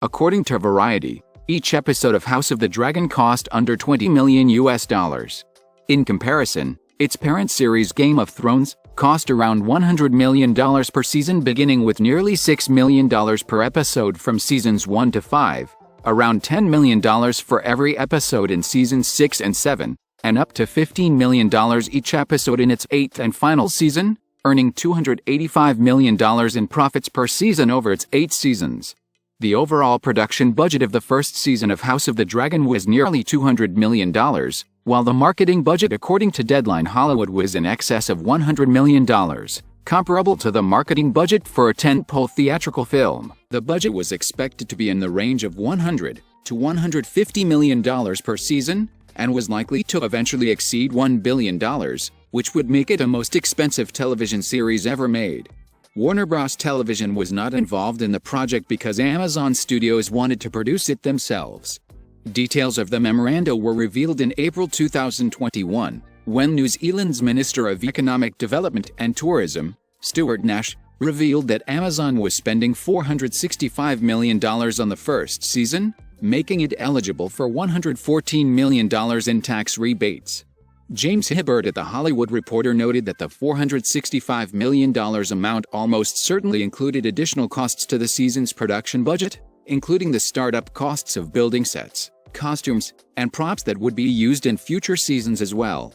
According to Variety, each episode of House of the Dragon cost under $20 million. In comparison, its parent series Game of Thrones cost around $100 million per season, beginning with nearly $6 million per episode from seasons 1 to 5, around $10 million for every episode in seasons 6 and 7, and up to $15 million each episode in its 8th and final season, earning $285 million in profits per season over its 8 seasons. The overall production budget of the first season of House of the Dragon was nearly $200 million, while the marketing budget according to Deadline Hollywood was in excess of $100 million, comparable to the marketing budget for a tentpole theatrical film. The budget was expected to be in the range of $100 to $150 million per season, and was likely to eventually exceed $1 billion, which would make it the most expensive television series ever made. Warner Bros. Television was not involved in the project because Amazon Studios wanted to produce it themselves. Details of the memoranda were revealed in April 2021, when New Zealand's Minister of Economic Development and Tourism, Stuart Nash, revealed that Amazon was spending $465 million on the first season, making it eligible for $114 million in tax rebates. James Hibbert at The Hollywood Reporter noted that the $465 million amount almost certainly included additional costs to the season's production budget, including the startup costs of building sets, costumes, and props that would be used in future seasons as well.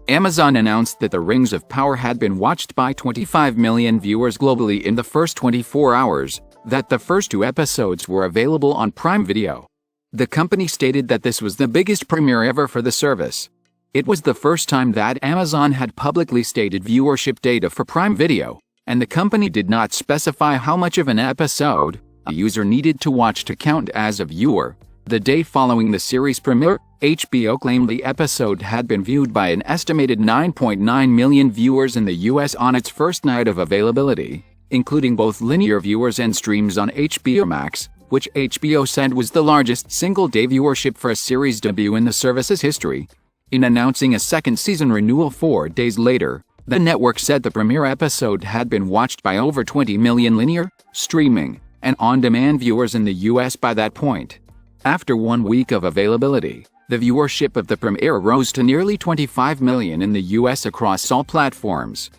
Amazon announced that The Rings of Power had been watched by 25 million viewers globally in the first 24 hours, that the first 2 episodes were available on Prime Video. The company stated that this was the biggest premiere ever for the service. It was the first time that Amazon had publicly stated viewership data for Prime Video, and the company did not specify how much of an episode a user needed to watch to count as a viewer. The day following the series premiere, HBO claimed the episode had been viewed by an estimated 9.9 million viewers in the US on its first night of availability, including both linear viewers and streams on HBO Max, which HBO said was the largest single-day viewership for a series debut in the service's history. In announcing a second season renewal 4 days later, the network said the premiere episode had been watched by over 20 million linear, streaming, and on-demand viewers in the US by that point. After 1 week of availability, the viewership of the premiere rose to nearly 25 million in the US across all platforms.